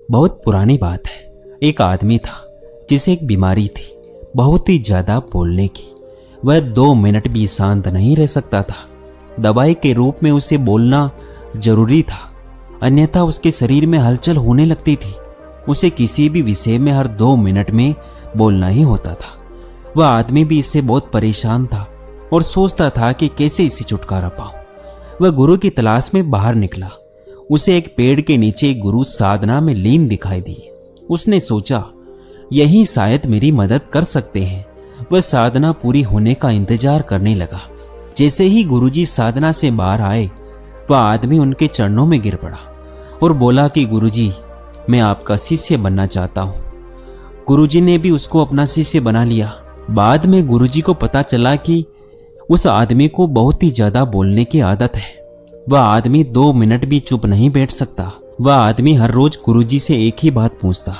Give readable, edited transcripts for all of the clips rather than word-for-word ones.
बहुत पुरानी बात है। एक आदमी था जिसे एक बीमारी थी, बहुत ही ज्यादा बोलने की। वह 2 मिनट भी शांत नहीं रह सकता था। दवाई के रूप में उसे बोलना जरूरी था, अन्यथा उसके शरीर में हलचल होने लगती थी। उसे किसी भी विषय में हर 2 मिनट में बोलना ही होता था। वह आदमी भी इससे बहुत परेशान था और सोचता था कि कैसे इससे छुटकारा पाऊं। वह गुरु की तलाश में बाहर निकला। उसे एक पेड़ के नीचे एक गुरु साधना में लीन दिखाई दी। उसने सोचा, यही शायद मेरी मदद कर सकते हैं। वह साधना पूरी होने का इंतजार करने लगा। जैसे ही गुरुजी साधना से बाहर आए, वह आदमी उनके चरणों में गिर पड़ा और बोला कि गुरुजी, मैं आपका शिष्य बनना चाहता हूं। गुरुजी ने भी उसको अपना शिष्य बना लिया। बाद में गुरुजी को पता चला कि उस आदमी को बहुत ही ज्यादा बोलने की आदत है। वह आदमी 2 मिनट भी चुप नहीं बैठ सकता। वह आदमी हर रोज गुरुजी से एक ही बात पूछता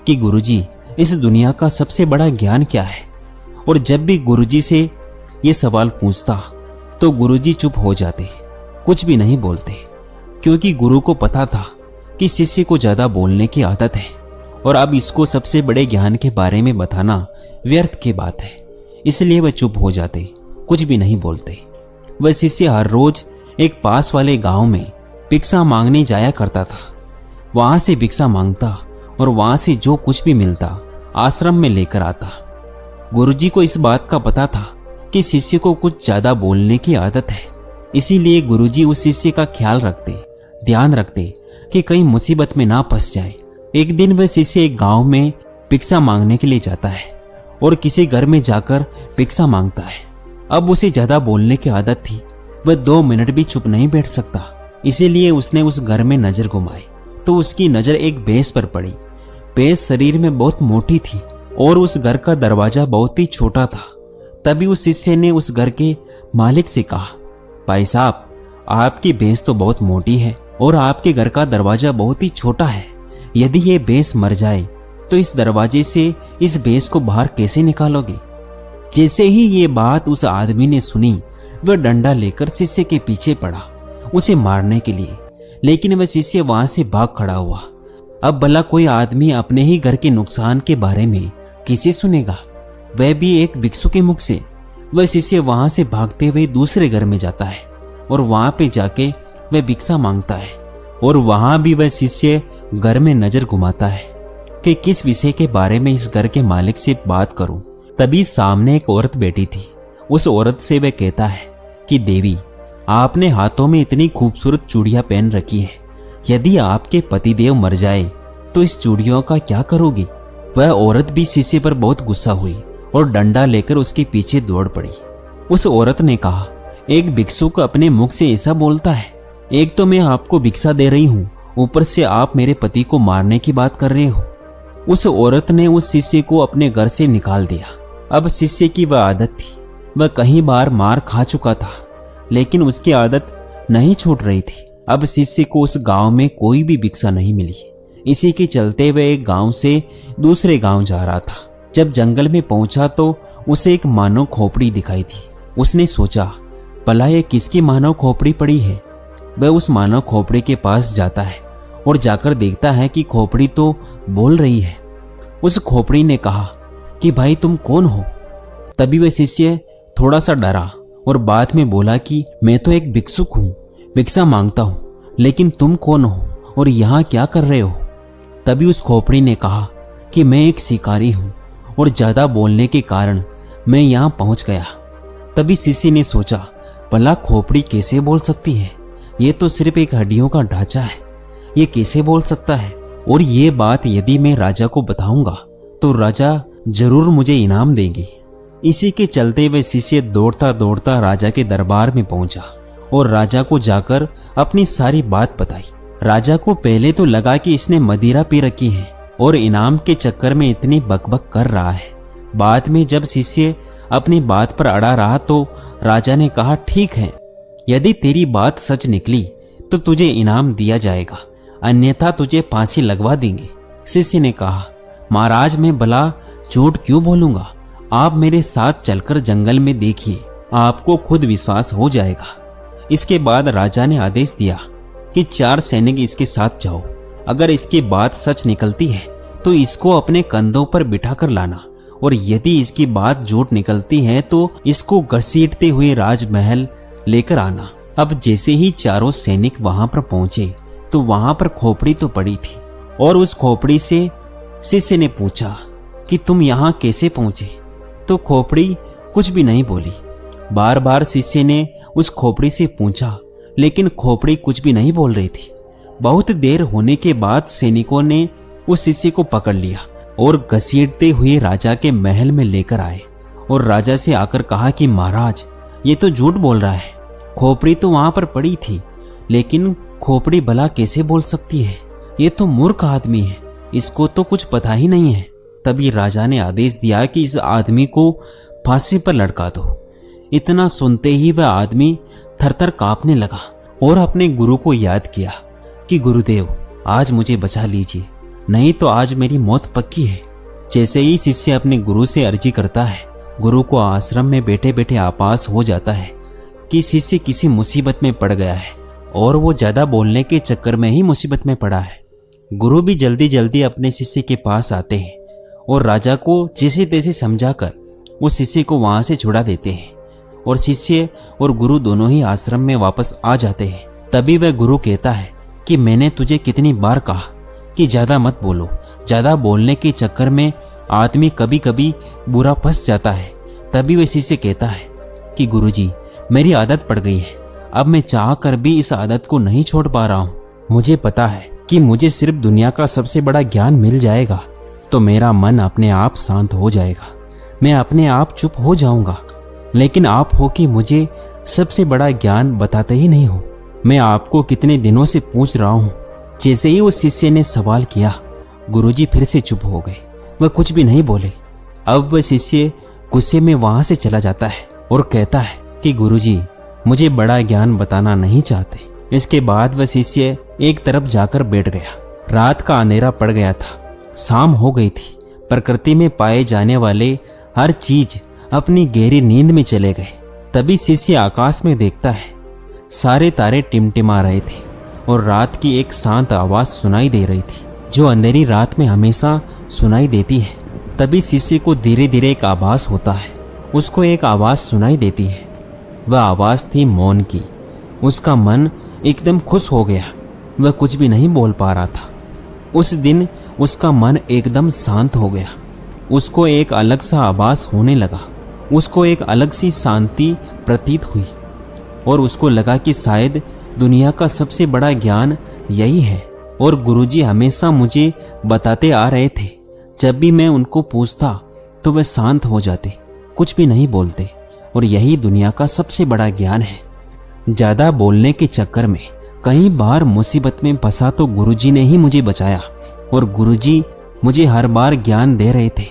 कि गुरुजी, इस दुनिया का सबसे बड़ा ज्ञान क्या है? और जब भी गुरुजी से ये सवाल पूछता तो गुरुजी चुप हो जाते, कुछ भी नहीं बोलते, क्योंकि गुरु को पता था कि शिष्य को ज्यादा बोलने की आदत है और अब इसको सबसे बड़े ज्ञान के बारे में बताना व्यर्थ की बात है। इसलिए वह चुप हो जाते, कुछ भी नहीं बोलते। वह शिष्य हर रोज एक पास वाले गांव में भिक्षा मांगने जाया करता था। वहां से भिक्षा मांगता और वहां से जो कुछ भी मिलता आश्रम में लेकर आता। गुरुजी को इस बात का पता था कि शिष्य को कुछ ज्यादा बोलने की आदत है। इसीलिए गुरुजी उस शिष्य का ख्याल रखते, ध्यान रखते कि कहीं मुसीबत में ना फंस जाए। एक दिन वह शिष्य एक गांव में भिक्षा मांगने के लिए जाता है और किसी घर में जाकर भिक्षा मांगता है। अब उसे ज्यादा बोलने की आदत थी। वह 2 मिनट भी चुप नहीं बैठ सकता। इसीलिए उसने उस घर में नजर घुमाई तो उसकी नजर एक भैंस पर पड़ी। भैंस शरीर में बहुत मोटी थी और उस घर का दरवाजा बहुत ही छोटा था। तभी उस शिष्य ने उस घर के मालिक से कहा, भाई साहब, आपकी भैंस तो बहुत मोटी है और आपके घर का दरवाजा बहुत ही छोटा है। यदि ये भैंस मर जाए तो इस दरवाजे से इस भैंस को बाहर कैसे निकालोगे? जैसे ही ये बात उस आदमी ने सुनी, वह डंडा लेकर शिष्य के पीछे पड़ा उसे मारने के लिए, लेकिन वह शिष्य वहां से भाग खड़ा हुआ। अब भला कोई आदमी अपने ही घर के नुकसान के बारे में किसे सुनेगा, वह भी एक भिक्षु के मुख से। वह शिष्य वहां से भागते हुए दूसरे घर में जाता है और वहां पे जाके वह भिक्षा मांगता है और वहां भी वह शिष्य घर में नजर घुमाता है कि किस विषय के बारे में इस घर के मालिक से बात करूं। तभी सामने एक औरत बैठी थी। उस औरत से वह कहता है कि देवी, आपने हाथों में इतनी खूबसूरत चूड़ियां पहन रखी है। यदि आपके पतिदेव मर जाए तो इस चूड़ियों का क्या करोगी? वह औरत भी शिष्य पर बहुत गुस्सा हुई और डंडा लेकर उसके पीछे दौड़ पड़ी। उस औरत ने कहा, एक भिक्षुक अपने मुख से ऐसा बोलता है? एक तो मैं आपको भिक्षा दे रही हूँ, ऊपर से आप मेरे पति को मारने की बात कर रहे हो। उस औरत ने उस शिष्य को अपने घर से निकाल दिया। अब शिष्य की वह आदत थी, वह कई बार मार खा चुका था, लेकिन उसकी आदत नहीं छूट रही थी। अब शिष्य को उस गांव में कोई भी भिक्षा नहीं मिली। इसी के चलते वह एक गांव से दूसरे गांव जा रहा था। जब जंगल में पहुंचा तो उसे एक मानव खोपड़ी दिखाई दी। उसने सोचा, भला ये किसकी मानव खोपड़ी पड़ी है? वह उस मानव खोपड़ी के पास जाता है और जाकर देखता है कि खोपड़ी तो बोल रही है। उस खोपड़ी ने कहा कि भाई, तुम कौन हो? तभी वह शिष्य थोड़ा सा डरा और बाद में बोला कि मैं तो एक भिक्षुक हूँ, भिक्षा मांगता हूँ, लेकिन तुम कौन हो और यहाँ क्या कर रहे हो? तभी उस खोपड़ी ने कहा कि मैं एक शिकारी हूँ और ज्यादा बोलने के कारण मैं यहाँ पहुँच गया। तभी शिष्य ने सोचा, भला खोपड़ी कैसे बोल सकती है? ये तो सिर्फ एक हड्डियों का ढांचा है, ये कैसे बोल सकता है? और ये बात यदि मैं राजा को बताऊंगा तो राजा जरूर मुझे इनाम देंगे। इसी के चलते वह शिष्य दौड़ता दौड़ता राजा के दरबार में पहुंचा और राजा को जाकर अपनी सारी बात बताई। राजा को पहले तो लगा कि इसने मदिरा पी रखी है और इनाम के चक्कर में इतनी बकबक कर रहा है। बाद में जब शिष्य अपनी बात पर अड़ा रहा तो राजा ने कहा, ठीक है, यदि तेरी बात सच निकली तो तुझे इनाम दिया जाएगा, अन्यथा तुझे फांसी लगवा देंगे। शिष्य ने कहा, महाराज, मैं भला झूठ क्यों बोलूंगा? आप मेरे साथ चलकर जंगल में देखिए, आपको खुद विश्वास हो जाएगा। इसके बाद राजा ने आदेश दिया कि 4 सैनिक इसके साथ जाओ अगर इसकी बात सच निकलती है तो इसको अपने कंधों पर बिठाकर लाना, और यदि इसकी बात झूठ निकलती है तो इसको घसीटते हुए राजमहल लेकर आना। अब जैसे ही चारों सैनिक वहां पर पहुंचे तो वहां पर खोपड़ी तो पड़ी थी, और उस खोपड़ी से शिष्य ने पूछा कि तुम यहाँ कैसे पहुंचे? तो खोपड़ी कुछ भी नहीं बोली। बार बार शिष्य ने उस खोपड़ी से पूछा, लेकिन खोपड़ी कुछ भी नहीं बोल रही थी। बहुत देर होने के बाद सैनिकों ने उस शिष्य को पकड़ लिया और घसीटते हुए राजा के महल में लेकर आए, और राजा से आकर कहा कि महाराज, ये तो झूठ बोल रहा है। खोपड़ी तो वहां पर पड़ी थी, लेकिन खोपड़ी भला कैसे बोल सकती है? ये तो मूर्ख आदमी है, इसको तो कुछ पता ही नहीं है। तभी राजा ने आदेश दिया कि इस आदमी को फांसी पर लटका दो। इतना सुनते ही वह आदमी थरथर कांपने लगा और अपने गुरु को याद किया कि गुरुदेव, आज मुझे बचा लीजिए, नहीं तो आज मेरी मौत पक्की है। जैसे ही शिष्य अपने गुरु से अर्जी करता है, गुरु को आश्रम में बैठे बैठे आभास हो जाता है कि शिष्य किसी मुसीबत में पड़ गया है, और वो ज्यादा बोलने के चक्कर में ही मुसीबत में पड़ा है। गुरु भी जल्दी जल्दी अपने शिष्य के पास आते हैं और राजा को जैसे तैसे समझाकर उस शिष्य को वहां से छुड़ा देते हैं, और शिष्य और गुरु दोनों ही आश्रम में वापस आ जाते हैं। तभी वह गुरु कहता है कि मैंने तुझे कितनी बार कहा कि ज्यादा मत बोलो। ज्यादा बोलने के चक्कर में आदमी कभी कभी बुरा फंस जाता है। तभी वह शिष्य कहता है कि गुरुजी, मेरी आदत पड़ गई है, अब मैं चाह कर भी इस आदत को नहीं छोड़ पा रहा हूँ। मुझे पता है कि मुझे सिर्फ दुनिया का सबसे बड़ा ज्ञान मिल जाएगा तो मेरा मन अपने आप शांत हो जाएगा, मैं अपने आप चुप हो जाऊंगा। लेकिन आप हो कि मुझे सबसे बड़ा ज्ञान बताते ही नहीं हो। मैं आपको कितने दिनों से पूछ रहा हूँ। जैसे ही उस शिष्य ने सवाल किया, गुरुजी फिर से चुप हो गए, वह कुछ भी नहीं बोले। अब वह शिष्य गुस्से में वहां से चला जाता है और कहता है कि गुरुजी, मुझे बड़ा ज्ञान बताना नहीं चाहते। इसके बाद वह शिष्य एक तरफ जाकर बैठ गया। रात का अंधेरा पड़ गया था, शाम हो गई थी। प्रकृति में पाए जाने वाले हर चीज अपनी गहरी नींद में चले गए। तभी शिष्य आकाश में देखता है, सारे तारे टिमटिमा रहे थे और रात की एक शांत आवाज सुनाई दे रही थी, जो अंधेरी रात में हमेशा सुनाई देती है। तभी शिष्य को धीरे धीरे एक आभास होता है, उसको एक आवाज सुनाई देती है। वह आवाज थी मौन की। उसका मन एकदम खुश हो गया, वह कुछ भी नहीं बोल पा रहा था। उस दिन उसका मन एकदम शांत हो गया। उसको एक अलग सा आभास होने लगा, उसको एक अलग सी शांति प्रतीत हुई, और उसको लगा कि शायद दुनिया का सबसे बड़ा ज्ञान यही है। और गुरुजी हमेशा मुझे बताते आ रहे थे, जब भी मैं उनको पूछता तो वे शांत हो जाते, कुछ भी नहीं बोलते, और यही दुनिया का सबसे बड़ा ज्ञान है। ज्यादा बोलने के चक्कर में कई बार मुसीबत में फंसा तो गुरुजी ने ही मुझे बचाया, और गुरुजी मुझे हर बार ज्ञान दे रहे थे,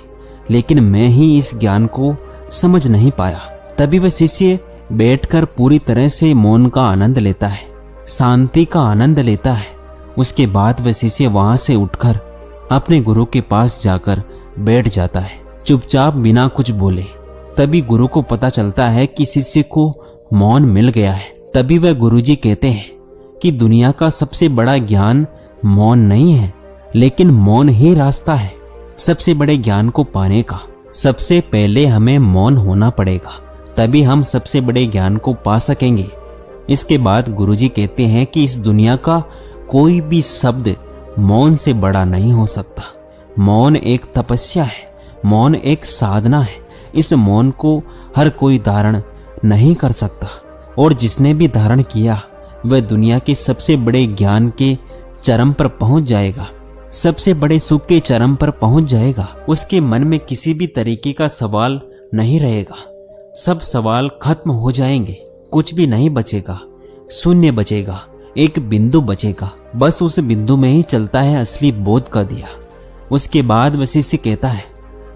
लेकिन मैं ही इस ज्ञान को समझ नहीं पाया। तभी वह शिष्य बैठकर पूरी तरह से मौन का आनंद लेता है, शांति का आनंद लेता है। उसके बाद वह शिष्य वहां से उठकर अपने गुरु के पास जाकर बैठ जाता है, चुपचाप बिना कुछ बोले। तभी गुरु को पता चलता है कि शिष्य को मौन मिल गया है। तभी वह गुरुजी कहते हैं कि दुनिया का सबसे बड़ा ज्ञान मौन नहीं है, लेकिन मौन ही रास्ता है सबसे बड़े ज्ञान को पाने का। सबसे पहले हमें मौन होना पड़ेगा, तभी हम सबसे बड़े ज्ञान को पा सकेंगे। इसके बाद गुरुजी कहते हैं कि इस दुनिया का कोई भी शब्द मौन से बड़ा नहीं हो सकता। मौन एक तपस्या है, मौन एक साधना है। इस मौन को हर कोई धारण नहीं कर सकता, और जिसने भी धारण किया वह दुनिया के सबसे बड़े ज्ञान के चरम पर पहुंच जाएगा, सबसे बड़े सुख के चरम पर पहुंच जाएगा। उसके मन में किसी भी तरीके का सवाल नहीं रहेगा, सब सवाल खत्म हो जाएंगे, कुछ भी नहीं बचेगा, शून्य बचेगा, एक बिंदु बचेगा। बस उस बिंदु में ही चलता है असली बोध का दिया। उसके बाद वह शिष्य कहता है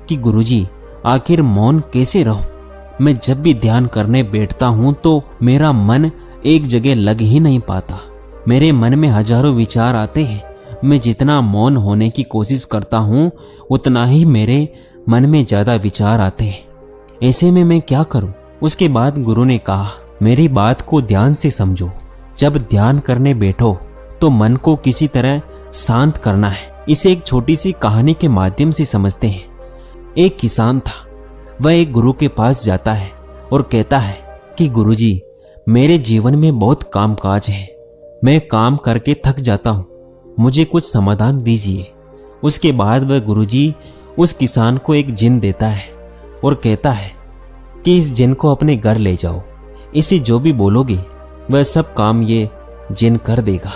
कि गुरुजी, आखिर मौन कैसे रहूं? मैं जब भी ध्यान करने बैठता हूं तो मेरा मन एक जगह लग ही नहीं पाता। मेरे मन में हजारों विचार आते हैं। मैं जितना मौन होने की कोशिश करता हूं उतना ही मेरे मन में ज्यादा विचार आते हैं। ऐसे में मैं क्या करूं? उसके बाद गुरु ने कहा, मेरी बात को ध्यान से समझो। जब ध्यान करने बैठो तो मन को किसी तरह शांत करना है, इसे एक छोटी सी कहानी के माध्यम से समझते हैं। एक किसान था। वह एक गुरु के पास जाता है और कहता है कि गुरुजी, मेरे जीवन में बहुत कामकाज है, मैं काम करके थक जाता हूँ, मुझे कुछ समाधान दीजिए। उसके बाद वह गुरुजी उस किसान को एक जिन देता है और कहता है कि इस जिन को अपने घर ले जाओ, इसे जो भी बोलोगे वह सब काम ये जिन कर देगा।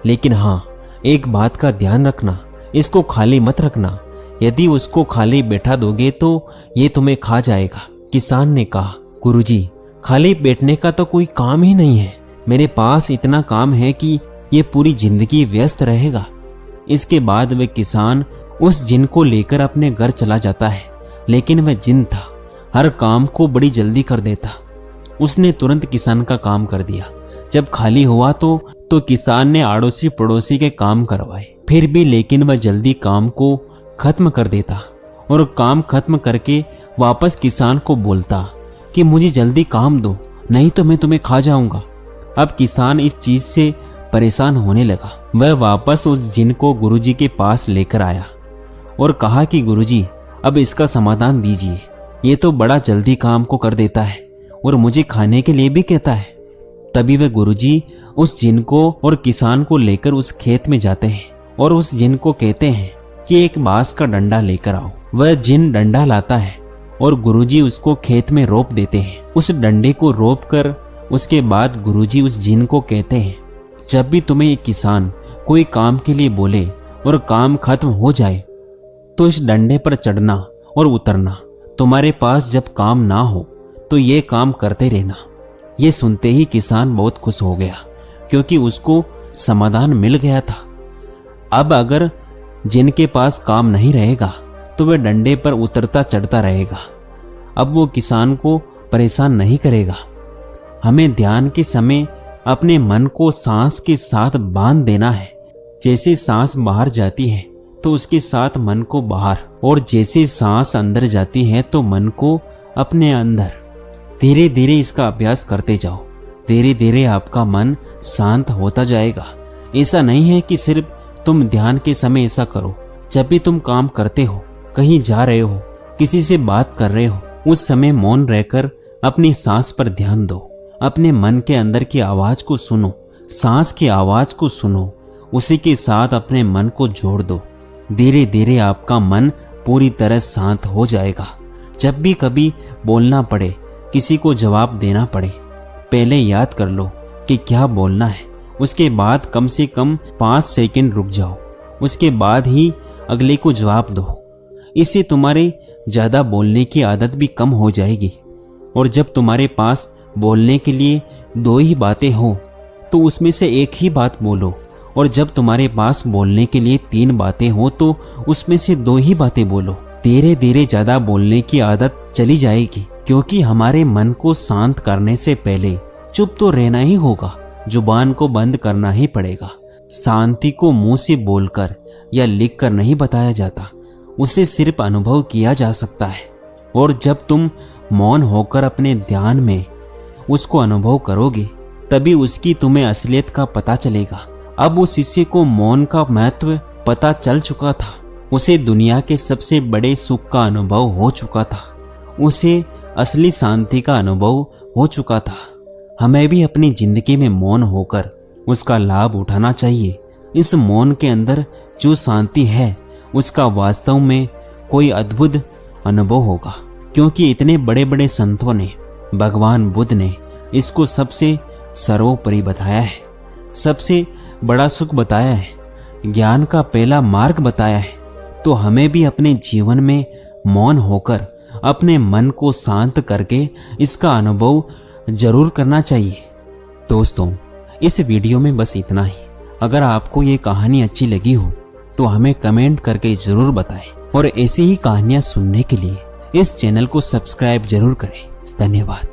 लेकिन हाँ, एक बात का ध्यान रखना, इसको खाली मत रखना, यदि उसको खाली बैठा दोगे तो ये तुम्हें खा जाएगा। किसान ने कहा, गुरुजी, खाली बैठने का तो कोई काम ही नहीं है, मेरे पास इतना काम है कि ये पूरी जिंदगी व्यस्त रहेगा। इसके बाद वह किसान उस जिन को लेकर अपने घर चला जाता है। लेकिन वह जिन था, हर काम को बड़ी जल्दी कर देता। उसने तुरंत किसान का काम कर दिया। जब खाली हुआ तो किसान ने आड़ोसी पड़ोसी के काम करवाए, फिर भी लेकिन वह जल्दी काम को खत्म कर देता और काम खत्म करके वापस किसान को बोलता कि मुझे जल्दी काम दो, नहीं तो मैं तुम्हें खा जाऊंगा। अब किसान इस चीज से परेशान होने लगा। वह वापस उस जिन को गुरुजी के पास लेकर आया और कहा कि गुरुजी, अब इसका समाधान दीजिए, ये तो बड़ा जल्दी काम को कर देता है और मुझे खाने के लिए भी कहता है। तभी वह गुरुजी उस जिन को और किसान को लेकर उस खेत में जाते हैं और उस जिन को कहते हैं कि एक बांस का डंडा लेकर आओ। वह जिन डंडा लाता है और गुरुजी उसको खेत में रोप देते हैं। उस डंडे को रोप कर उसके बाद गुरुजी उस जिन को कहते हैं, जब भी तुम्हें एक किसान कोई काम के लिए बोले और काम खत्म हो जाए तो इस डंडे पर चढ़ना और उतरना। तुम्हारे पास जब काम ना हो तो ये काम करते रहना। ये सुनते ही किसान बहुत खुश हो गया, क्योंकि उसको समाधान मिल गया था। अब अगर जिनके पास काम नहीं रहेगा तो वह डंडे पर उतरता चढ़ता रहेगा। अब वो किसान को परेशान नहीं करेगा। हमें ध्यान के समय अपने मन को सांस के साथ बांध देना है। जैसे सांस बाहर जाती है तो उसके साथ मन को बाहर, और जैसे सांस अंदर जाती है तो मन को अपने अंदर। धीरे धीरे इसका अभ्यास करते जाओ। धीरे धीरे आपका मन शांत होता जाएगा। ऐसा नहीं है कि सिर्फ तुम ध्यान के समय ऐसा करो। जब भी तुम काम करते हो, कहीं जा रहे हो, किसी से बात कर रहे हो, उस समय मौन रहकर अपनी सांस पर ध्यान दो। अपने मन के अंदर की आवाज को सुनो, सांस की आवाज को सुनो, उसी के साथ अपने मन को जोड़ दो। धीरे धीरे आपका मन पूरी तरह शांत हो जाएगा। जब भी कभी बोलना पड़े, किसी को जवाब देना पड़े, पहले याद कर लो कि क्या बोलना है। उसके बाद कम से कम 5 सेकंड रुक जाओ, उसके बाद ही अगले को जवाब दो। इससे तुम्हारे ज्यादा बोलने की आदत भी कम हो जाएगी। और जब तुम्हारे पास बोलने के लिए 2 ही बातें हो तो उसमें से एक ही बात बोलो, और जब तुम्हारे पास बोलने के लिए 3 बातें हो तो उसमें से 2 ही बातें बोलो। धीरे धीरे ज्यादा बोलने की आदत चली जाएगी, क्योंकि हमारे मन को शांत करने से पहले चुप तो रहना ही होगा, जुबान को बंद करना ही पड़ेगा। शांति को मुंह से बोलकर या लिखकर नहीं बताया जाता, उसे सिर्फ अनुभव किया जा सकता है। और जब तुम मौन होकर अपने ध्यान में उसको अनुभव करोगे, तभी उसकी तुम्हें असलियत का पता चलेगा। अब उस शिष्य को मौन का महत्व पता चल चुका था। उसे दुनिया के सबसे बड़े सुख का अनुभव हो चुका था। उसे असली शांति का अनुभव हो चुका था। हमें भी अपनी जिंदगी में मौन होकर उसका लाभ उठाना चाहिए। इस मौन के अंदर जो शांति है उसका वास्तव में कोई अद्भुत अनुभव होगा, क्योंकि इतने बड़े बड़े संतों ने, भगवान बुद्ध ने इसको सबसे सर्वोपरि बताया है, सबसे बड़ा सुख बताया है, ज्ञान का पहला मार्ग बताया है। तो हमें भी अपने जीवन में मौन होकर अपने मन को शांत करके इसका अनुभव जरूर करना चाहिए। दोस्तों, इस वीडियो में बस इतना ही। अगर आपको ये कहानी अच्छी लगी हो तो हमें कमेंट करके जरूर बताएं, और ऐसी ही कहानियां सुनने के लिए इस चैनल को सब्सक्राइब जरूर करें। धन्यवाद।